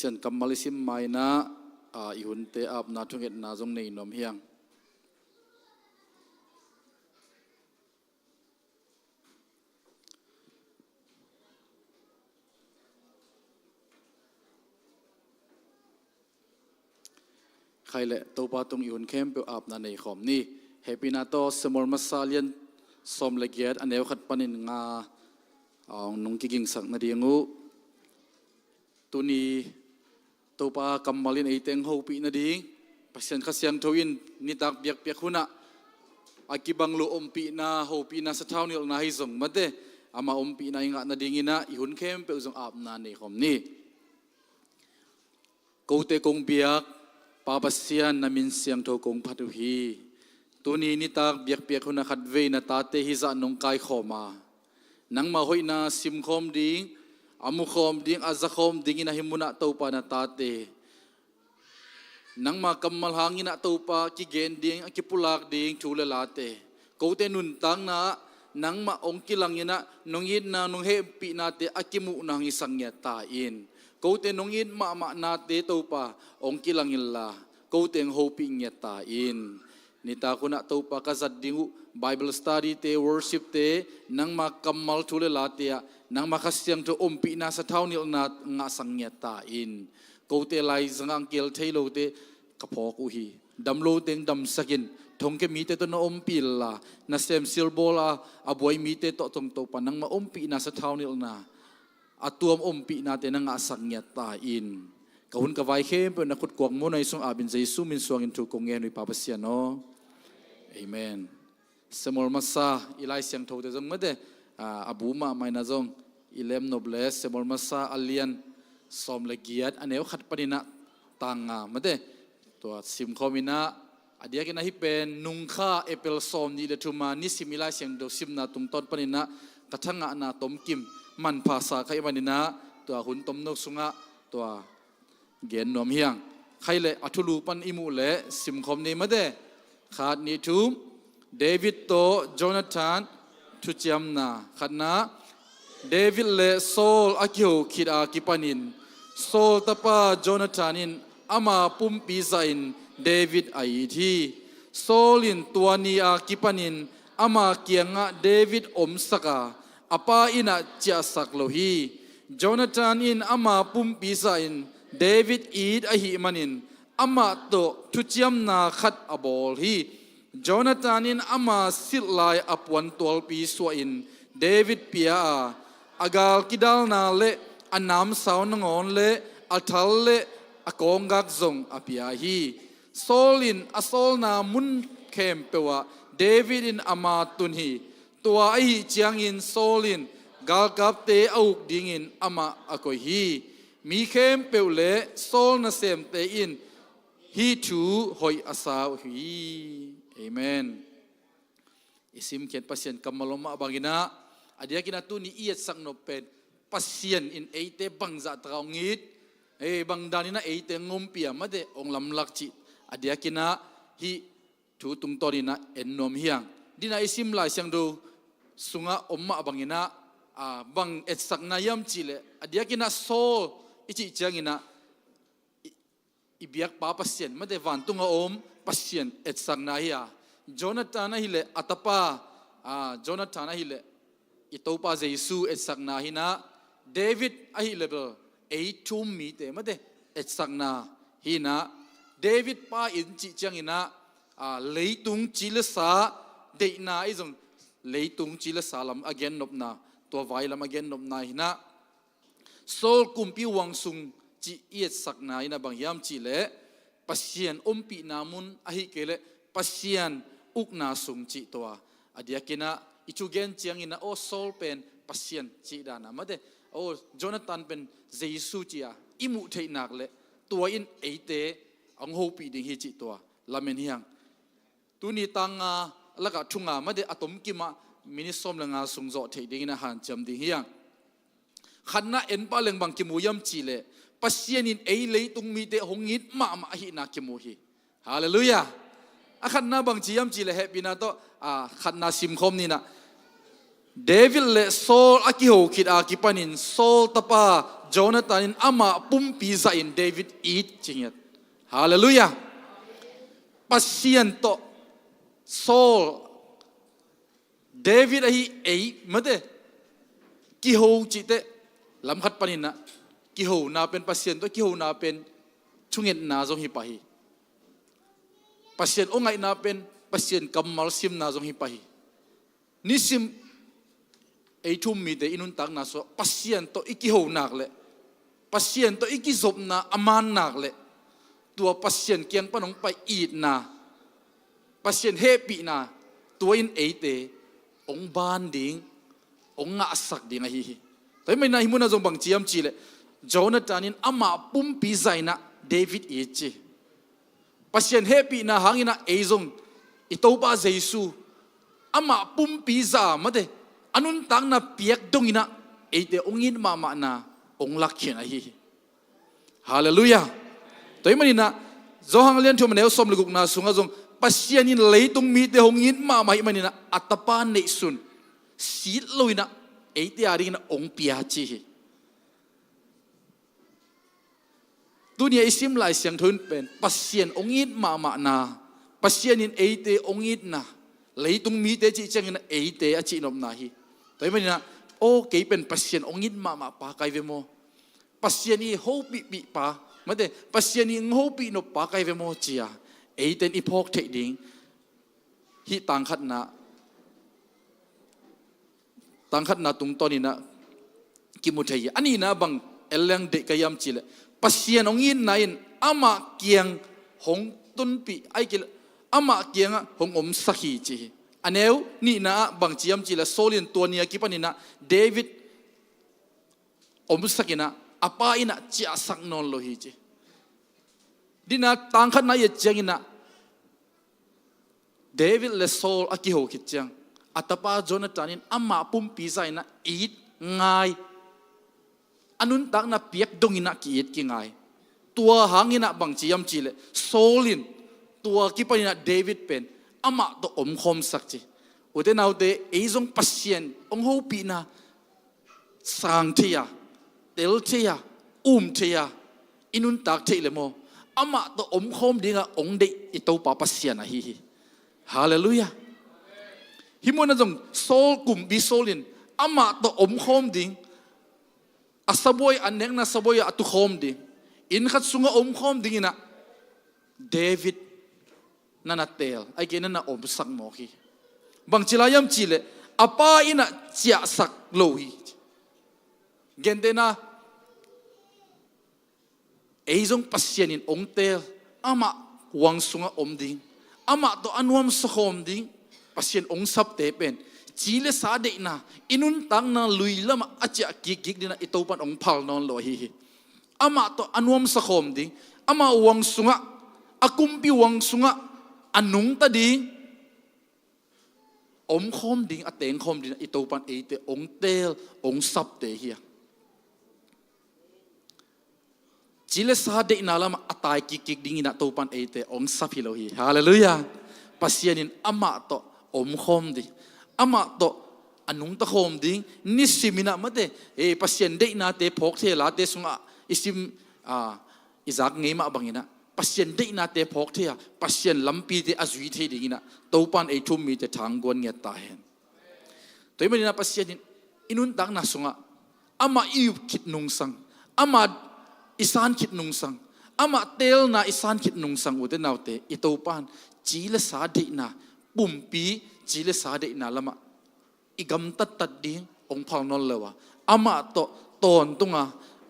สินกำมลิสิมไม่นะอิหุนเตอับนาทุงเอ็ดนาจงในนมเฮียงใครเละตัวปาตุงอิหุนเข้มเปียวอับนาในขอมนี่เฮปินาโตสมอลมาซาเลียนสมละเกียดอันเดียวขัดปนินงานุงกิงสักนาดีงูตุนีตัวปากำมาลินไอเต็งหูปีนาดีปัสยันขสยังทวินนิตักเบียกเปียกหุนะอากิบังลูอมปีนาหูปีนาสะเท้านิลนาฮิซงมาเตอามาอมปีนาอิงะนาดีงินะอิหุนเข้มเปียวจงอาบนาในขอมนี่กูเตกงเบียกปาปัสยันนามินเสียงโทกงพัดุฮีตัวนี้นิตักเบียกเปียกหุนะขัดเวนาตาเตฮิซานงกายขอมานังมาหอยนาซิมคอมดิ้งอามุคอมดิ้งอาซาคอมดิ้งนะหิมุนะตัวปานาตาเตนังมากำมลหางินะตัวปากิเกนดิ้งกิปุลักดิ้งชูเลลาเตกูเตนุนตังนะนังมาองกิลังยินะนงยินนะนงเฮปีนาเตอากิมุนังอิสังเงตาอินกูเตนงยินมานาเตตัวปาองกิลังยิลลากูเตงโฮปีเงตาอินนิตาคุณะตัวปากษัตริย์ดิ้งBible study te worship te nang ma kamal thule la te nang ma khasyang to ompi na sa thau nil na nga sangya ta in ko te lai zangang kel thailo te kapho ku hi damlo teng dam sakin thongke mi te to no ompi la na sem silbola aboi mi te to tong to pa nang ma ompi na sa thau nil na atuam ompi na te nang nga sangya ta in kahun ka vai khem pe na khut kwang mo nai sung abin jesu min suang in thu kong nge noi papa sia no amen semol masa ilai siang thau te jong made abuma mai na jong ilem nobles semol masa alian som le giat aneu khat panina tanga made to sim khomina adia ke na hi pen nungkha apple som ni le thuma ni simila siang do simna tung ton panina kathanga na tom kim man phasa khai manina to hun tom nok sunga to gen nom hiang khaile athulu pan imu le sim khom ni made khat ni thum David to Jonathan to Jamna khadna David le Saul akyo khida kipanin Saul tapa Jonathanin ama pumpi zain David aithi Saulin tuani a kipanin ama kianga David omsaka apa ina chia saklohi Jonathanin ama pumpi zain David id ahi manin ama to Jamna khat abol hi Jonathanin ama sitlai apwan 12 suain David pia agal kidal na le anam saun ngon le athal le akongak zong apia hi Saulin asol na mun khem pewa Davidin ama tun hi tua ai chiangin Saulin gal kap te auk dingin ama akoi hi mi khem peule Saul na sem te in hi thu hoi asa hi Amen. Isim kian pasien kamaloma bangina adia kina tu ni iat sang no pen pasien in eite bangza traungit bang danina eite ngompia made ong lam lakchi adia kina hi thu tung torina ennom hiang dina isim lai siang do sunga omma bangina bang et sakna yam chile adia kina sol ichi changina ibiak pa pasien made van tunga om pasien et sakna hiya Jonathan hile atapa Jonathan hile itopa jesu et sakna hina David ahile bel eitum mi te made et sakna hina David pa in chi changina leitung chilasa deina izong leitung chilasa lam again nopna to vai lam again nopna hina Saul kumpi wangsung chi iet sakna hina bang yam chile pasien ompi namun ahi kele pasien ukna sung chi toa adia kina ichugen chiang ina o Saul pen pasien chi dana made o Jonathan pen jesu chia imu theinak le tua in eite ang hopi ding hi chi toa lamen hiang tuni tanga laka thunga made atom kima minisom langa sungzo thei ding na han cham ding hiang khanna en pa leng bang kimu yam chi le pasien in ei lei tung mi te hongit ma hi na kimu hi hallelujah akhan na bang chiam chi le happy na to khat na sim khom ni na เดวิดเลโซลอากิโฮคิดอากิปันินโซลตาปาโจนาธานินอามาปุ่มปีซาอินเดวิดอีดจริงเหรอฮาเลลูยาปัสเซียนโตโซลเดวิดไอ้มาเดกิโฮจิเตลำคัดปันินนะกิโฮนาเป็นปัสเซียนโตกิโฮนาเป็นชุงเงินนาจงฮิปะฮีปัสเซียนองไงนาเป็นปัสเซียนกัมมัลซิมนาจงฮิปะฮีนิซิมไอ้ทุ่มมีแต่อินุนตักนาสปัสเซียนโตอิกิโฮนักเลยปัสเซียนโตอิกิจบนาอามันนักเลยตัวปัสเซียนเกียงปนองไปอีดนาปัสเซียนเฮปีนาตัวอินเอเตองบานดิงองงะสักดิงไอฮีแต่ไม่นายมุนาจงบังเจียมจีเลยโจนาธานินอามาปุ่มปีใจนะเดวิดเอเจปัสเซียนเฮปีนาหางินะเอจงอิโตปาเจซูอามาปุ่มปีจามาเดอันนั้นตั้งน่ะเปียกดงอินะเอเดองอินมานะองลักเขียนไอฮีฮาเลลูยาตัวมันนี่นะจงหังเลียนที่มันเอาสมลึกนาสุงจงปัสเซียนินเลยตรงมีเดองอินมามันนี่นะอัตปานเนสุนสีลอยนะเอเดอารินะองเปียจีตัวนี้ไอซิมไลเสียงทุนเป็นปัสเซียนองอินมานะปัสเซียนินเอเดองอินนะเลยตรงมีเดจีจังนะเอเดอาจินอมนาฮีแต่ไม่นะโอเคเป็นปัสเซียนองอินมาปาไกเวโมปัสเซียนี่โฮปีปามาเดปัสเซียนี่โฮปีนปาไกเวโมจียเอเดนอีพอกเทดิงฮิตังขัดนะตังขัดนะตรงตอนนี้นะกิมุทัยอันนี้นะบังเอลังเดกยามจีเลปัสเซียนองอินนายนอามาเกียงหงตุนปีไอกิลอามาเกียงหงอมสักฮีจีอันเอวนี่นะบางจียมจีละโซลินตัวนี้กิปนี่นะเดวิดอมสักินะอาป้าอินะจีอาสักนอนโลฮีจีดินะตังขัดนะเยจียงนะเดวิดเลโซลอากิโฮคิดจังอัตป้าโจนาธานินอามาปุ่มปีใจนะอีดง่ายอันนั้นตักนะเปียกดงอินะกีดกี่ง่ายตัวหางอินะบางจียมจีเลโซลินตัวกิปนี่นะเดวิดเป็นอามาตัวอมคมสักจีอุเทนเอาเดไอจงปัสเซียนองโฮปีนะสังเทียเตลเทียเทียอินุนตักเทเลโมอามาตัวอมคมดิ้งองเดอิโตปาปัสเซียนะฮีฮาเลลูยาฮิมนะจงโซลกุมบิโซลินอามาตัวอมคมดิ้งอาสบอยอันเนงนะสบอยอัตุคมดิ้งอินขัดสุงอมคมดิ้งนะเดวิดนั่นน่ะเตลไอ้เกนั่นน่ะอมสักโมฮีบางจิลายมจิเลอาป้าอินะเจียสักโลฮีเกนเดน่ะไอ้จงปัสเซียนินองเตลอามาวังสุงอมดิ้งอามาตัวอันวมสกอมดิ้งปัสเซียนองสับเตเป็นจีเลสาเดน่ะอินุนตังน่ะลุยละมาอาจจะกิกดินะอิโตปันองพัลนอนโลฮีอามาตัวอันวมสกอมดิ้งอามาวังสุงะอากุมปีวังสุงะอันนุ่งตาดิ้งอมคมดิ้งอเตงคมดิ้งอิโตปันเอเตองเตลองสับเตเฮียจิเลสาเดน่ะละมาอัตายกิกดิ้งอินะโตปันเอเตองสับฮิโลฮีฮาเลลูยาปัสเซียนินอามาโตอมคมดิ้งอามาโตอันนุ่งตะคมดิ้งนิสิมินะมาเตปัสเซียนเดน่ะเตพกเทลาเตสุงะอิสิมอิซักเงมาบังอินะปัสเซียนเดน่ะเตพกเทียปัสเซียนลัมปีเตอจุยเทดิงินะโตปันไอทุ่มมีเตทางกวนเงียตาเห็นตัวมันนะปัสเซียนอินุนตังนะสุงะอามาอิวคิดนุงสังอามาอิสานคิดนุงสังอามาเตลนะอิสานคิดนุงสังอุเตนาวเตอิโตปันจีเลสาเดน่ะปุ่มปีจีเลสาเดน่ะละมาอิกัมตัดดิ้งองพังนนเลวะอามาโตตอนตุงะ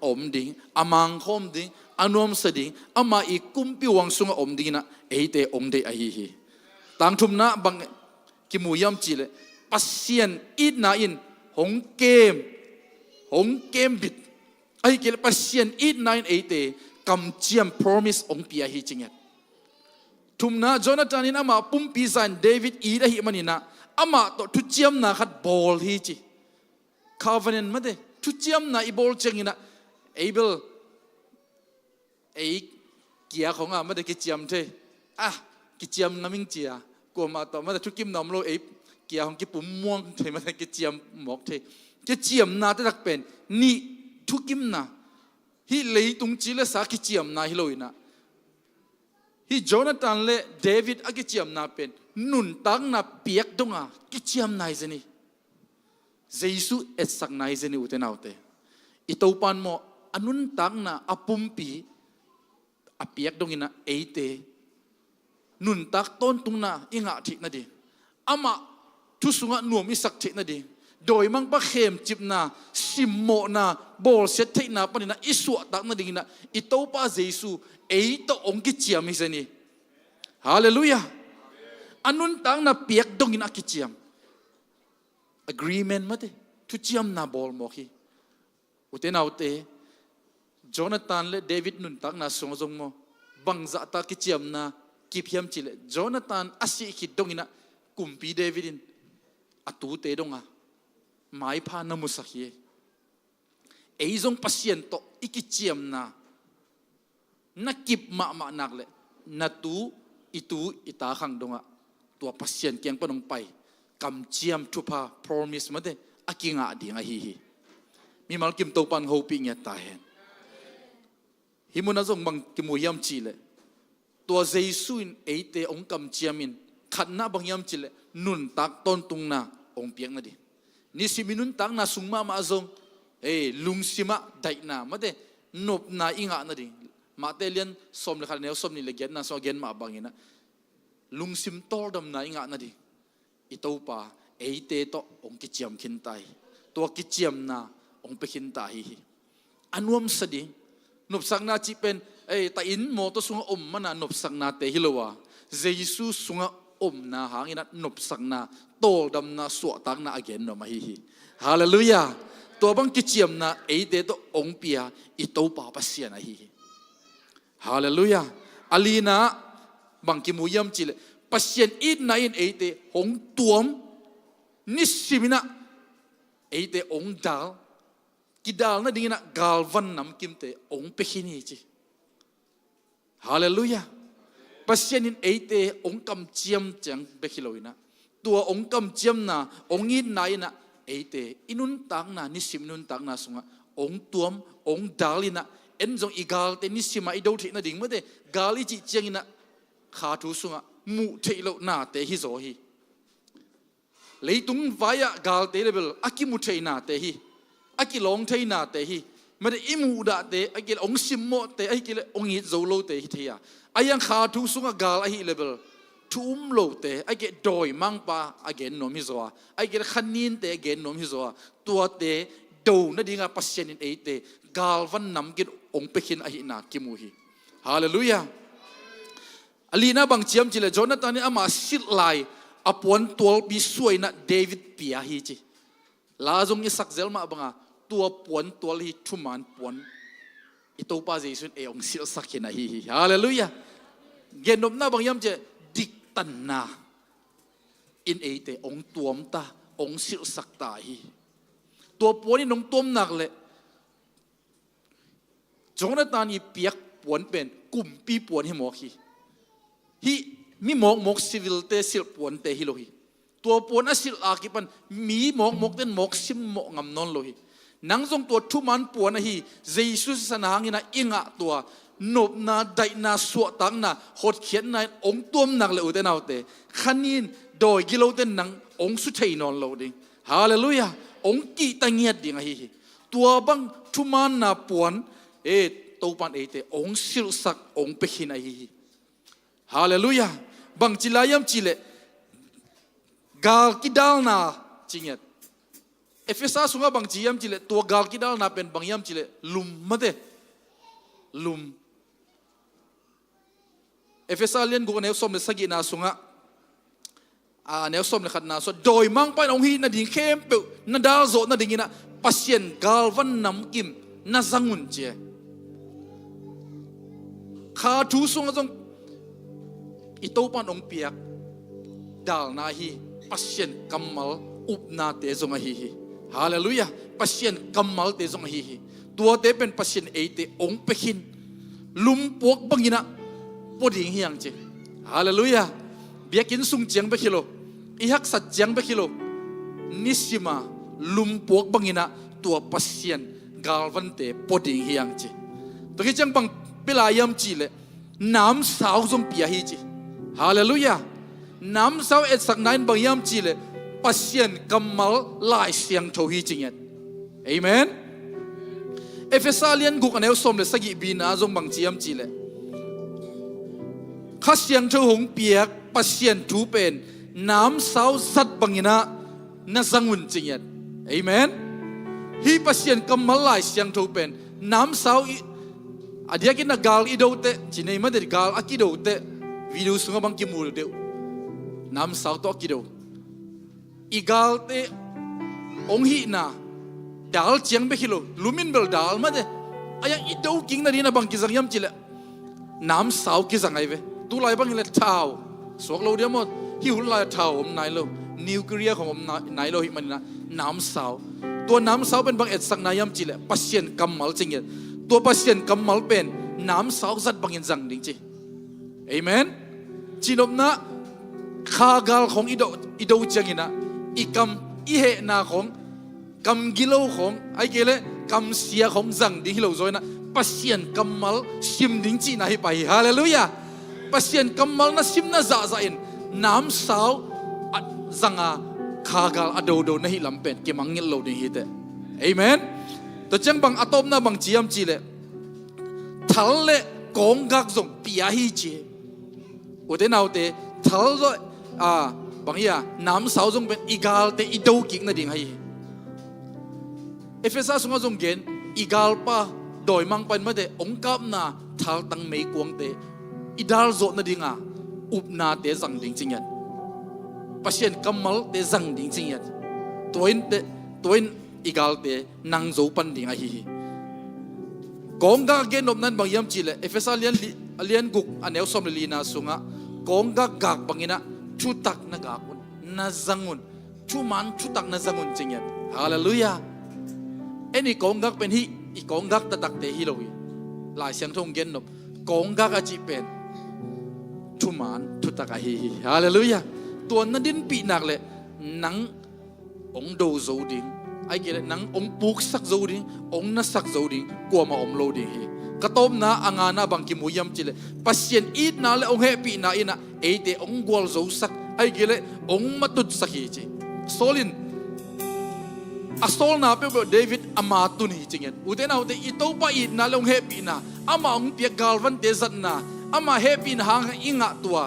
อมดิ้งอามังคมดิ้งอันวมสดิ้งอามาอีกุมปิวังสุงอมดิ้งนะเอเตองเดไอฮีต่างทุมนะบังกิมูยามจีเลปัสเซียนอีดนาอินหงเกมบิดไอเกลปัสเซียนอีดนาอินเอเตกำเจียม promise องปียฮีจริงเงทุมนะโจนาธานินอามาปุ่มปีซันเดวิดอีดฮีมันนี่นะอามาโตทุเจียมนะขัดบอลฮีจีคาร์เวนมาเดทุเจียมนะอีบอลเจงินะเอเบลไอ้เกียร์ของอ่ะไม่ได้กิจยมเทกิจยมน้ำมิงเจียกลัวมาต่อมาแต่ทุกกิมน้ำโลไอ้ กียร์ของกิปุ่มม่วงเทมันกิเจียมหมอกเทกิเจียมนาแต่ตักเป็นนี่ทุกิมนาฮิเลยตุงจีเลสากิเจียมนาฮิโลอินะฮิโจนาธานเลเดวิดอากิเจียมนาเป็นนุนตังนาเปียกดงอากิเจียมนาอิเจนี่เยซูเอ็ดสักนาอิเจนี่อุเทนเอาเตอิตาปันโมอนุนตังนาอปุมปีอเปียกดงอินะเอเตนุนตักต้นตุงนาอิงะทินาดีอามาทุสุงะนวมอิสักทินาดีโดยมังปะเข้มจิบนาสิมโมนาบอลเซตเทนาปนินะอิสวะตักนาดีนะอิตาปาเยซูเอตองกิเจียมอิเซนี่ฮาเลลูยาอนุนตังนาเปียกดงอินะกิเจียม agreement มาเตทุเจียมนาบอลโมคีอุเทนเอาเตโจนาธานและเดวิดนุนตังนาสงจงโมบังจะตากิเจียมนากิพยมจิเลโจนาธานอาศัยคิดดงอินะกุมปีเดวิดินอตูเตดงอาหมายพานามุสักเยไอ้จงพัศยันโตอิกิเจียมนานักกิบมานักเลยนัตูอิตาขังดงอะตัวพัศยันเกียงปนงไปกำเจียมทุพา promise มาเดอากิงะดีงะฮีมีมัลกิมโตปันโฮปิงเงตาเห็นฮิมุนาจงบังกิมุยามจีเลตัวเยซูอินเอเตองกำเจียมินขัดนาบังยามจีเลนุนตักต้นตุงนาองเปียงนาดีนี่สิมินุนตักนาสุงมาจงลุงสิมาได้นามาเดนบนาอิงะนาดีมาเตเลียนสมเลขันเนวสมนี่เลเกนนาสอเกนมาบังเงินะลุงสิมตอดำนาอิงะนาดีอิตาปาเอเตโตองกิเจียมขินไตตัวกิเจียมนาองไปขินไตอันวมสดีนบสักนาจีเป็นตาอินโมตสุงอมมันนบสักนาเตฮิโลวาเยซูสุงอมนาหางอินัดนบสักนาโตดำนาสวตักนาอเกนโนมาฮีฮาเลลูยาตัวบังกิเจียมนาเอเตโตองเปียอิตาปาปัสเซียนาฮีฮาเลลูยาอาลีนาบังกิมุยมจิเลปัสเซียนอีดนาอินเอเตหงตัวมนิสิมินะเอเตองดาลกิดาลนั่นดิ้งนะกาลวันนำกิมเตองเปขินีจีฮาเลลูยาปัสเซียนินเอเตองกำเจียมจังเปขิโลยนะตัวองกำเจียมนะองอินนายนะเอเตอินุนตังนะนิสิมนุนตังนะสุงะองตัวมองดาลินะเอ็นจงอีกาลเตนิสิมาอิโดทินะดิ้งเมื่อเดกาลิจิเจียงนะขาทุสุงะมุเทโลนาเตฮิโซฮีเลยตุงวายะกาลเตเลเบลอากิมุเทนาเตฮีอากิลองเทนาเตฮีไม่ได้อิมูดาเตอากิลองซิมโมเตอากิลองฮิโซโลเตฮิเทียอายังขาทุสุงะกาลอาฮิเลเบลทุ่มโลเตอากิดอยมังปาอากินนมฮิโซอาอากิขันนินเตอากินนมฮิโซอาตัวเตดูนั่นดิ้งปัสเซนินเอเตกาลวันนำกินองเปขินอาฮินากิมูฮีฮาเลลูยาอลีนาบังเจียมจิเลโจนาธานนี่อามาสิลไลอปวนตัวบิสวยนะเดวิดเปียฮีจีลาจงยิสักเซลมาบังอาตัวปวนตัวฮีทุมันปวนอิตาปาเจสุนเอองสิลสักเห็นฮีฮาเลลูยาเกนนมนาบังยามเจดิกตันนาอินเอเตองตัวมตาองสิลสักตาฮีตัวปวนนี่นงตัวมนักเลยโจนาธานนี่เปียกปวนเป็นกลุ่มปีปวนให้หมอฮีฮีมีหมกสิวิลเตสิลปวนเตฮิโลฮีตัวปวนอสิลอากิปันมีหมกเต้นหมกซิมหมกงำนนโลฮีนังทรงตัวทุมันปวนฮีเยซูสนางินะอิงะตัวนบนาไดนาสวตังนาหดเขียนนายองตัวมนักเลยอุเตนเอาเตขันนินโดยกิโลเต้นนังองสุเทนอนโลดิฮาเลลูยาองกีตังเงียดดิงฮีตัวบังทุมันนาปวนตัวปันเอเตองสิลสักองเปขินฮีฮาเลลูยาบังจิลายมจิเลกาลกิดาลนาจริงๆเอฟเอสาสุงะบังจิยมจิเลตัวกาลกิดาลนาเป็นบังยมจิเลลุมมาเดลุมเอฟเอสาเลียนกูเนวสมเลสกินาสุงะเนวสมเลขัดนาสโดยมังไปองฮีนาดิ่งเข้มเปนาดาลโซนาดิ่งนะปัสเซียนกาลวันนำกิมนาซังุนเจขาทูสุงะจงอิตาปันองเปียกดาลนาฮีปัสเซียนกัมมัลอุบนาเตจงฮีฮาเลลูยาปัสเซียนกัมมัลเตจงฮีตัวเตเป็นปัสเซียนเอเตองเปขินลุมปวกบังยินะปวดหิงเฮียงเจฮาเลลูยาเบียกินสุงเจียงเปขิโล ihak satyang be kilo nisima lumpok bangina tua pasien galvante poding hiang chi bagi chang bang pilayam chi le nam sao zong pia hi chi hallelujah nam sao et sak nain bang yam chi le pasien kamal lai siang tho hi chinget amen Efesalian guk anel som le sagi bina zong bang chiam chi le khasiang tho hong piak pasien tu pen nam sao zat bangina na zangun chinget amen hi pasien kamal lai siang tho pen nam sao adia kin na gal idote chinei ma de gal akidote video sunga bang kimul de nam sao to akido igal te ong hi na dal chiang be kilo lumin bel dal ma de aya ido king na dina bang ki zangyam chile nam sao ki zangai ve tu lai bang le thao sok lo dia mo hi hul lai thao om nai lo nuclearของom nai lo hi man na nam saoตัวน้ำสาวเป็นบางเอ็ดสังนายมจีเลยปัสเซียนกำมัลจริงเนี่ยตัวปัสเซียนกำมัลเป็นน้ำสาวจัดบางเอ็นจังจริงจีเอเมนจีนบนะข้ากาลของอิโดจังอินะอีกำอีเหนาของกำกิโลของไอ้เกลกำเสียของจังดิฮิโลโซยนะปัสเซียนกำมัลชิมจริงจีนะให้ไปฮาเลลูยาปัสเซียนกำมัลนะชิมนะจ่าจ่าอินน้ำสาวจังอาข้ากาลอโดโดนะฮิลำเป็นเกมังเงินโลดิฮิตเอเมนตัวจังบางอะตอมนะบางจีมจีเลทัลเลกองกักซงปียฮิจีอุเทนเอาเตทัลเลบางอย่างน้ำสาวซงเป็นอีกาลเตอีโดกิกนะดิ่งให้เอเฟซัสงซงเกนอีกาลป้าโดยมังเป็นมาเตองกับนาทัลตังเมกวงเตอีดาลโซนะดิ่งอุบนาเตสังดิ่งจริงยันpasien kamal te zang ding ching yat toin igal te nang zo pan ding a hi kongga gen op nan bang yam chile efesalian alian guk anel som li na sunga kongga gak bangina chutak na gakun na zangun chuman chutak na zangun ching yat hallelujah any kongga pen hi I kongga ta tak te hi lowi lai siang thong gen nop kongga ka chi pen chuman chutak a hi hallelujahตัวนั้นดินปีนักเลยนังองดูโจดิงไอ้เกลนังองปุกสักโจดิงองนัสักโจดิงกลัวมาอมโลดิงฮีกระต้มนะอ่างานะบางกิมุยมจิเลปัสเซียนอีดนาเลยองเฮปีนาอินะเอเตองกวลโจสักไอ้เกลองมาตุดสักฮีจีโซลินอัสโซลนาเปเบเดวิดอามาตุนีจริงๆอุเทนเอาเตอิโตปะอีดนาเลยองเฮปีนาอามาองเปียกาลวันเตซันนาอามาเฮปีนาหางอิงะตัว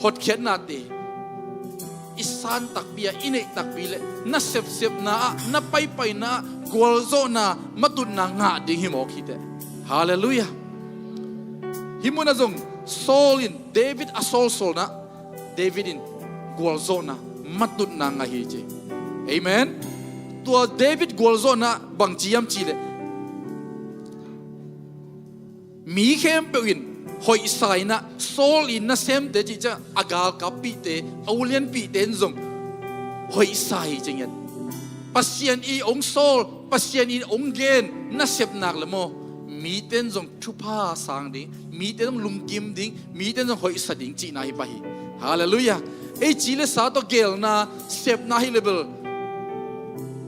หดเข็นนาเตisan takbia ini takbile na sep na pai na golzo na matun na nga ding himok hite hallelujah himuna zong solin David asol sol na David in golzo na matun na nga hije amen tua David golzo na bang chiam chile mi khem pewin hoi sai na sol in na sem te chi cha agal kapi te aulian pi ten zong hoi sai chingen pasien I ong sol pasien I ong gen na sep nak le mo mi ten zong thupa sang ding mi ten zong lungkim ding mi ten zong hoi sa ding chi na hi pa hi hallelujah e chi le sa to gel na sep na hi level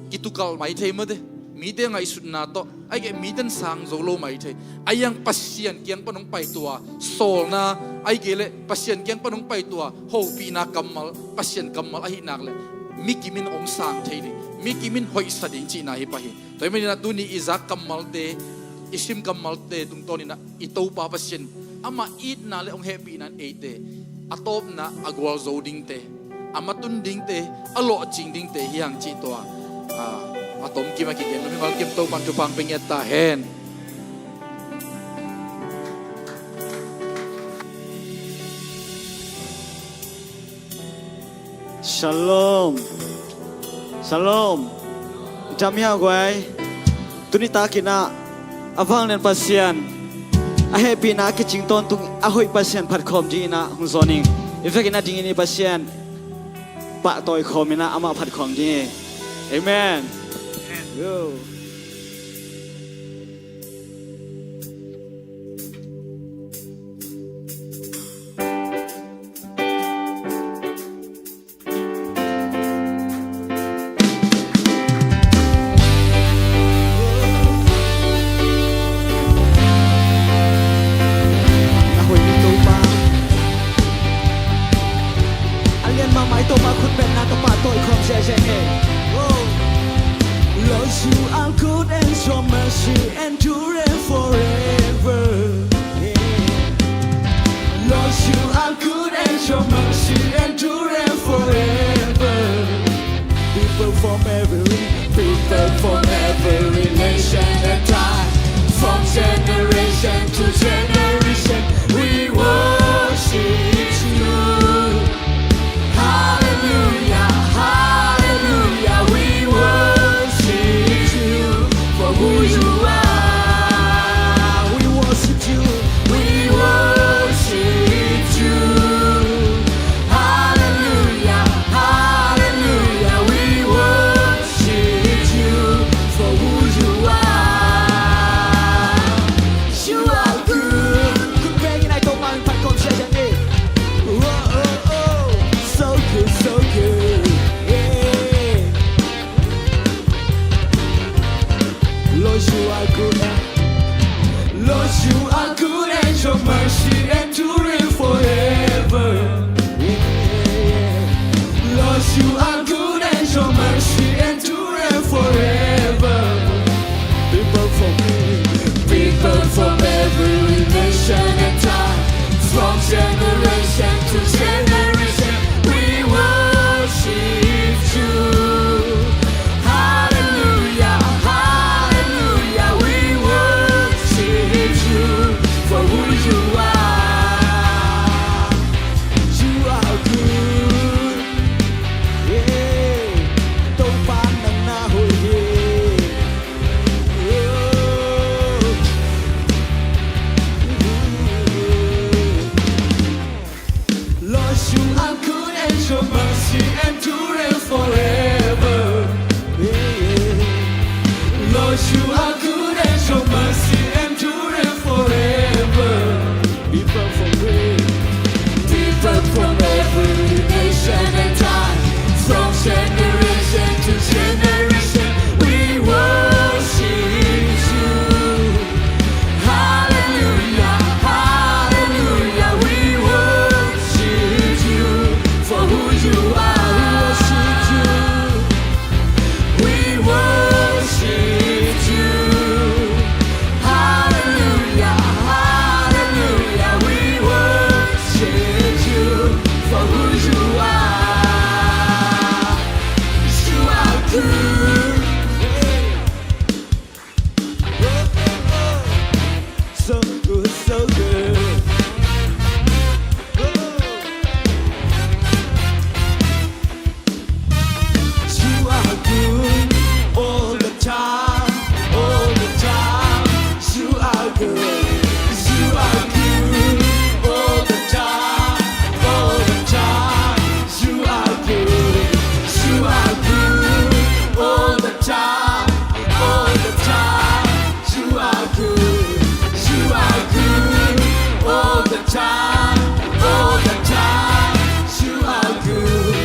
kitukal mai thei ma deมีเตงไงสุดนาโตไอ้แกมีเตนสังโจโลไม่ใช่ไอ้ยังปัสเซียนเกียงปนงไปตัวโซลนะไอ้เกลปัสเซียนเกียงปนงไปตัวโฮปีนากัมมัลปัสเซียนกัมมัลไอ้นักเลยมิกิมินองสังใช่ดิมิกิมินหอยสดิงจีน่าฮิปะฮิแต่ไม่ได้ดูนี่อิซักกัมมัลเตอิซิมกัมมัลเตตุงตอนี่นะอิโตปาปัสเซียนอามาอีดนาเลยองเฮปีนั้นเอเตอะตบนะอากวลโจดิงเตอามาตุนดิงเตอโลจิงดิงเตฮิยังจีตัวatom kima kigen mi mal kim to pan tu pang pinget ta hen Shalom Shalom Jamia gwai tunita kina avang nen pasian a happy na ki chington tung a hoi pasian phat khom ji na hung zoning ifekina ding ni pasian pa toy khomina ama phat khom ji amen Yo. Lord, you are good and your mercy endureth forever. Lord, you are good and your mercy endureth forever. People from every nation and time, from generation to generation, we worship you. Hallelujah, hallelujah, we worship you for who you are. We worship you, we worship you. Hallelujah, hallelujah, we worship you for who you are. You are good. Good being I don't mind if I come say your name. Oh, oh, oh, so good, so good. Yeah. Lord, you are good. Lord, you are good and your mercy enduring forever. Yeah. Lord, you are good and your mercy enduring forever. People from every nation and time, from generation to generation, we worship you. Hallelujah, hallelujah, we worship you for who you are. You are good, yeah. Don't find them now, yeah. Lord, you are good and your mercy endureth forever. Yeah. Lord, you are good and your mercy endureth forever. People from every nation and time, from generation to generation, we worship you. Hallelujah, hallelujah, we worship you for who you are. We worship you. Hallelujah, hallelujah, we worship you for who you are. You are good. So good, so good. You are good all the time, all the time. You are good. You are good all the time, all the time. You are good. You are good all the time, all the time. You are good. You are good all the time, all the time. You are good.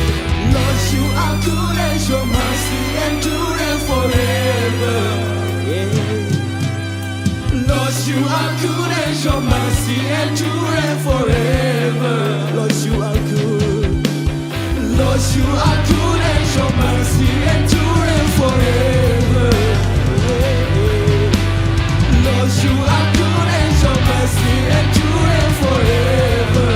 Lord, you are good and your mercy endureth forever. Yeah. Lord, you are good and your mercy endureth forever. Lord, you are good. Lord, you are good and your mercy endureth forever. Yeah. Lord, you are good and your mercy endureth forever.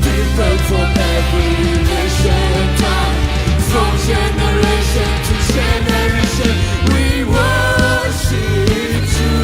People from every nation and time, from generation to generation, we worship you.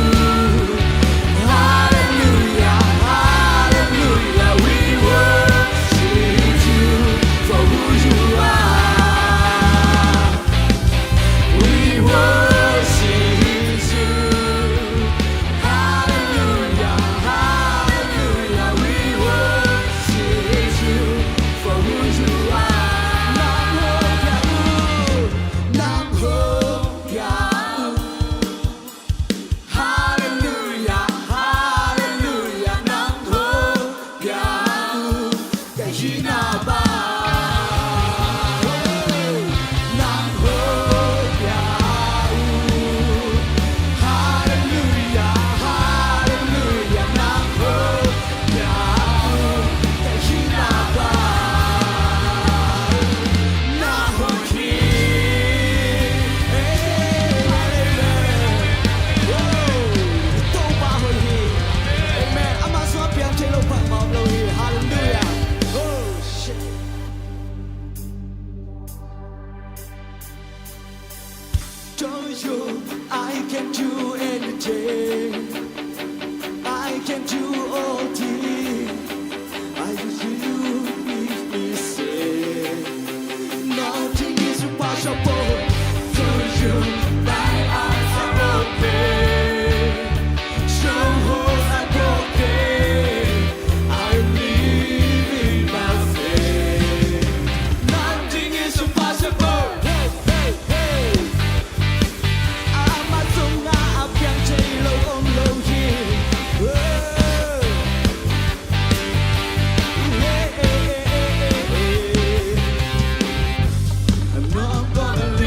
show you I can do anything. I can do all things. I wish you make me say nothing is impossible. Show you my eyes are open. Show holes are broken. I live in my faith. Nothing is impossible. Hey, hey, hey. I'm a thunga up yang chay lo om lo hi. I'm not gonna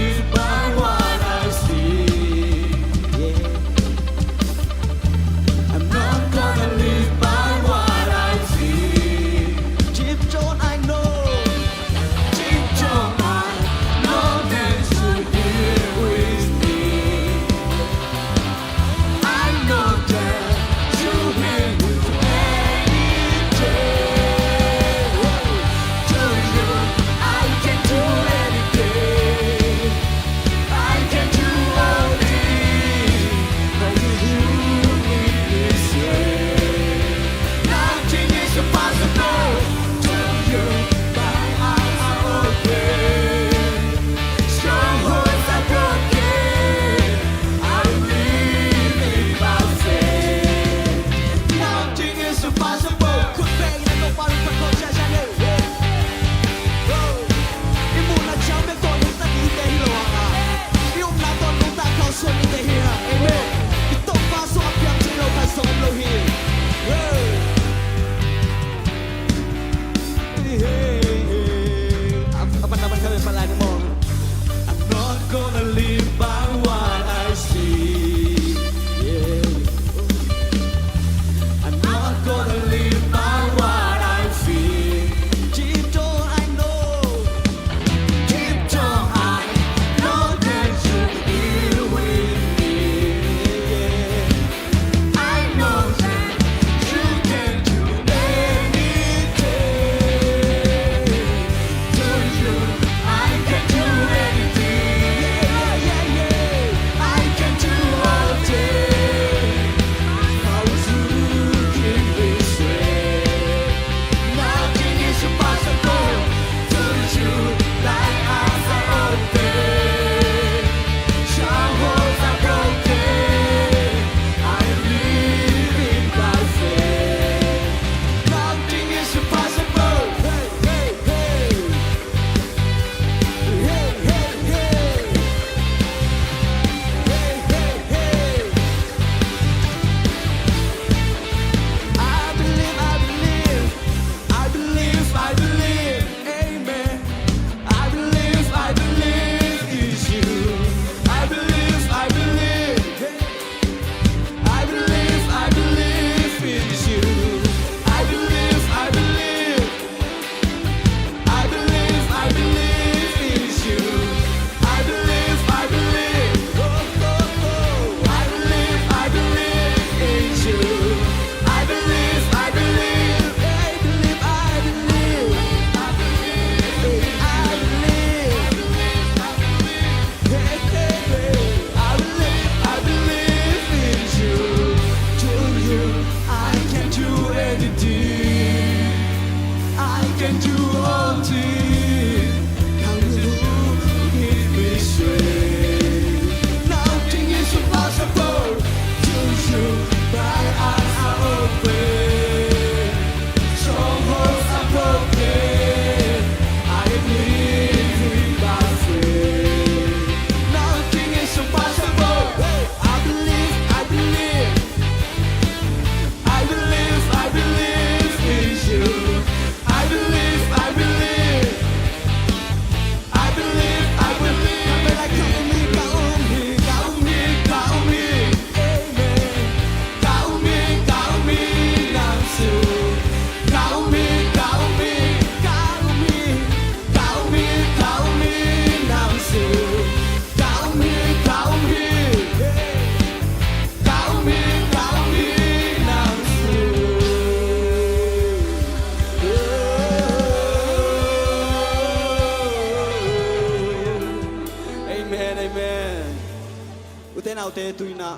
te nào te tui na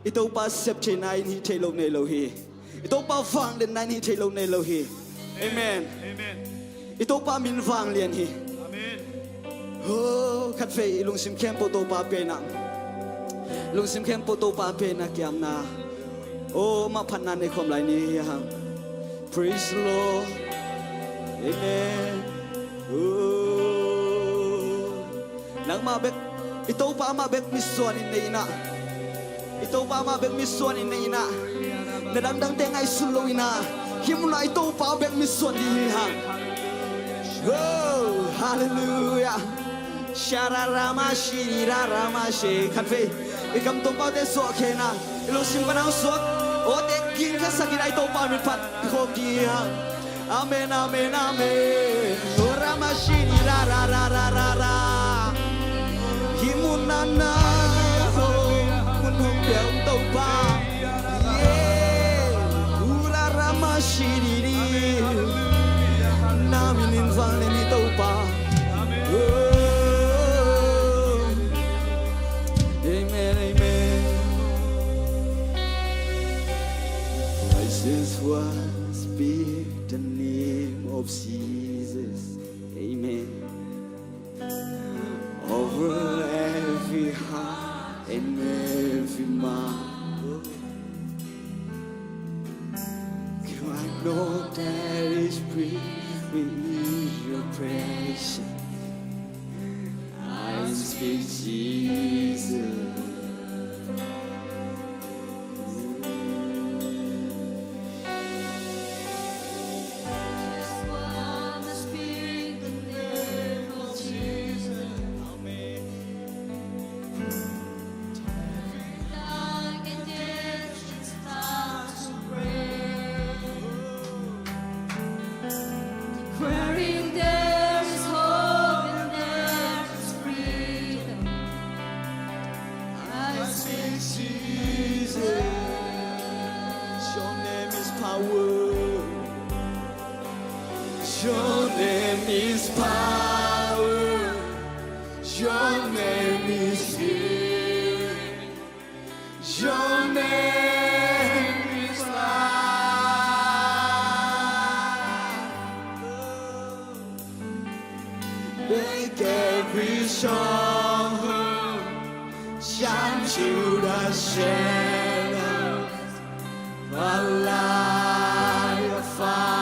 ito pa sep che nai ni che lo ne lo hi ito pa vang den nai ni che lo ne lo hi amen ito pa min vang lian hi oh khat fe lung sim khem po to pa pe na lung sim khem po to pa pe na kiam na oh ma phan na ne khom lai ni ha praise the Lord amen oh nang ma bek ito pa ma bek mission in nei na ito pa ma bek mission in nei na nadang dang te ngai sun lo ina himuna ito pa bek mission di ha oh hallelujah shararama shirarama she khanfe ikam to pa te so khena ilo simpanang so o te king ka sakina ito pa mi pat khom di ha amen amen amen rama shirarararara himunana ho munhong biao to pa yeah urarama shiriri namin invang ni to pa amen amen I just want to speak the name of Jesus amen over every heart and every mind. I know that is free. We need your presence. I speak Jesus. Your name is power. Your name is healing. Your name is life. Make every stronghold shine through the shadows. A light of fire.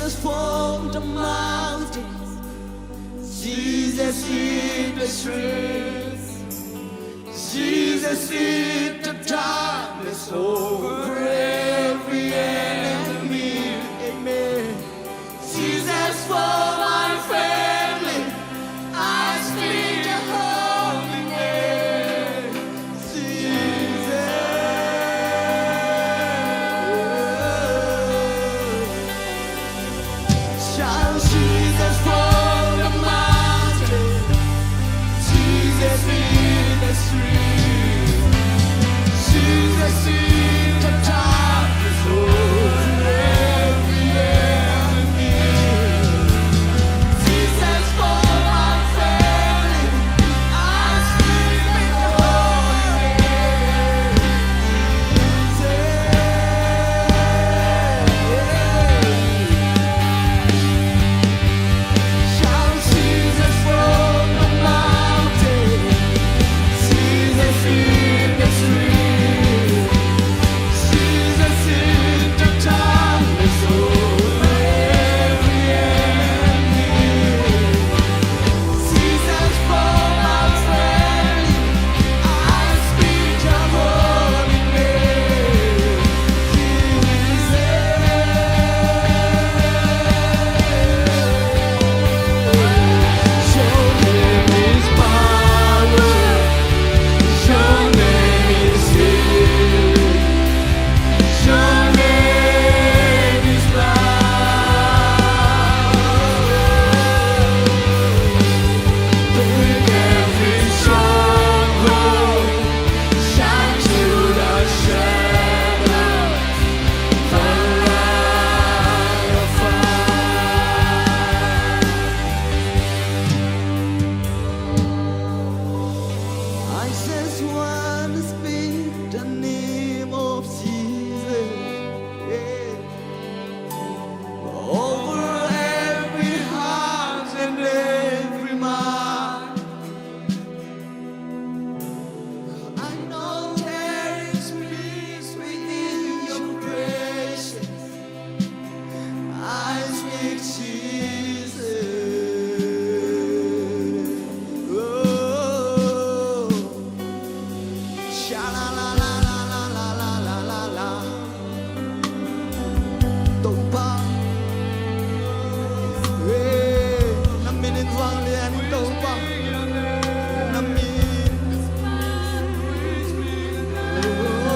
Jesus from the mountains, Jesus in the streets, Jesus in the darkness over every enemy. Amen. Jesus for my family, I speak the holy name. Jesus. I just want to speak the name of Jesus, over every heart and every mind. I know there is peace within your precious. I speak Jesus. Oh, sha la la la la la la la la la la. Tung pa, nam min in vang lian tung pa, nam min. Oh,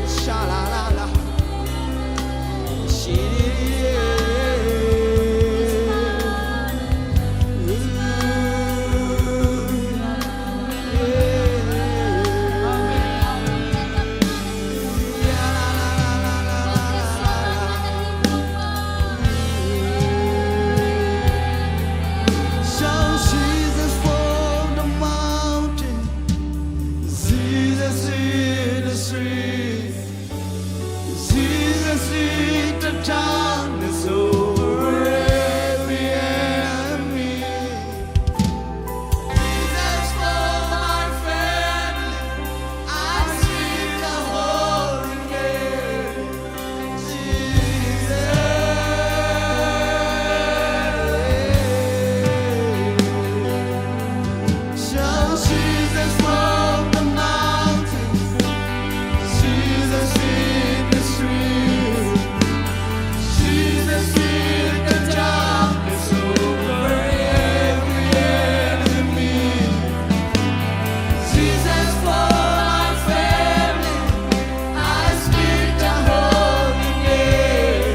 sha la la la. Shout Jesus from the mountain, Jesus in the street, Jesus in the darkness over every enemy. Jesus for my family, I speak the holy name. Jesus. Shout Jesus from the mountains, Jesus in the street, Jesus in the darkness over every enemy. Jesus for my family, I speak the holy name.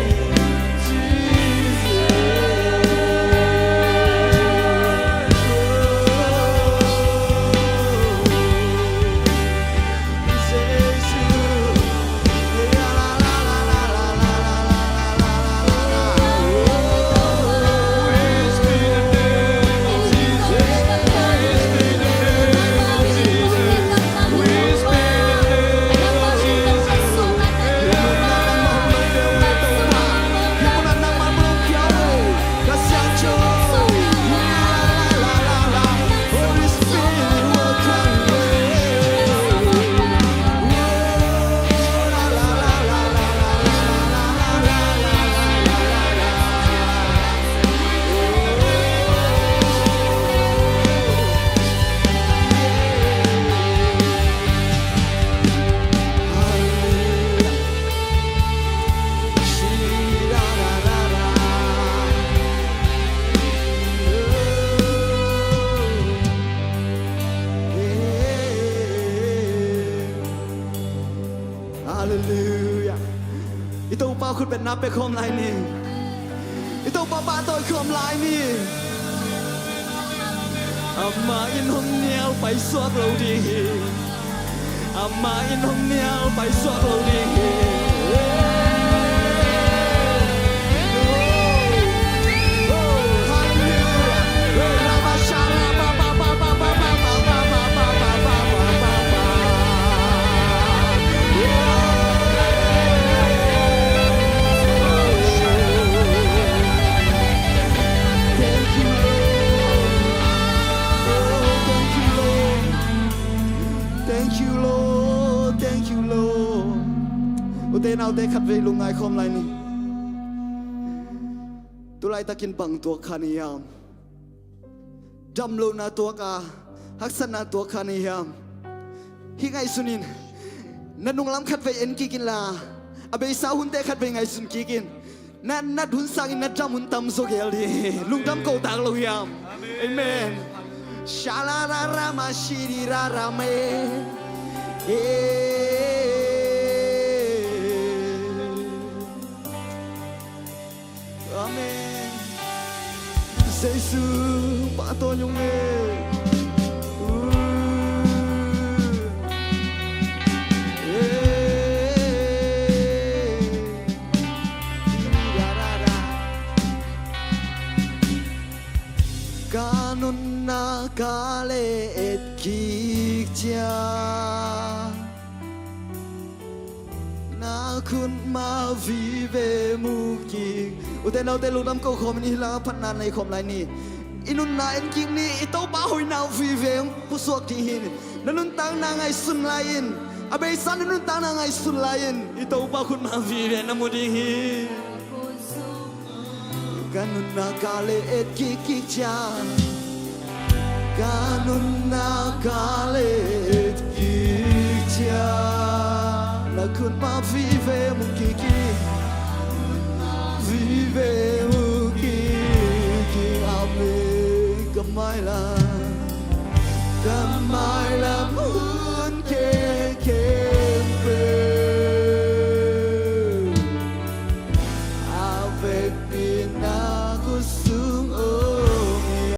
Hallelujah. Ito pa khut ben nap pe khom lai ni. Ito pa ba toi khom lai ni. Amma in hom niao pai suak lo di. Amma in hom niao pai suak lo di. Ute nào te khát về lung ai khom lại ni. Tu lại ta kin bằng tua khaniam. Jam lo na tua ka, haksan na tua khaniam. Hi ngai sunin, nanung lam khát về en kikin la. Abe sa hun te khát về ngai sun kikin. Na hun sang in na jam hun tam so gel di. Lung tam ko tak lo yam. Amen. Shala ra ra ma shiri ra ra me. Amen. Giêsu ba tôi nhung nghe. Kanon na kale et ki cha na kun ma vi về mu ki u te nau te lu nam ko khom ni la phat nan nei khom lai ni inun na en king ni i to ba hoi nau vi về pu suak ti hin nanun tang na ngai sun lai in abe san nanun tang na ngai sun lai in i to ba kun ma vi về na mu ding hi kanun na kale et ki ki cha kanun na ka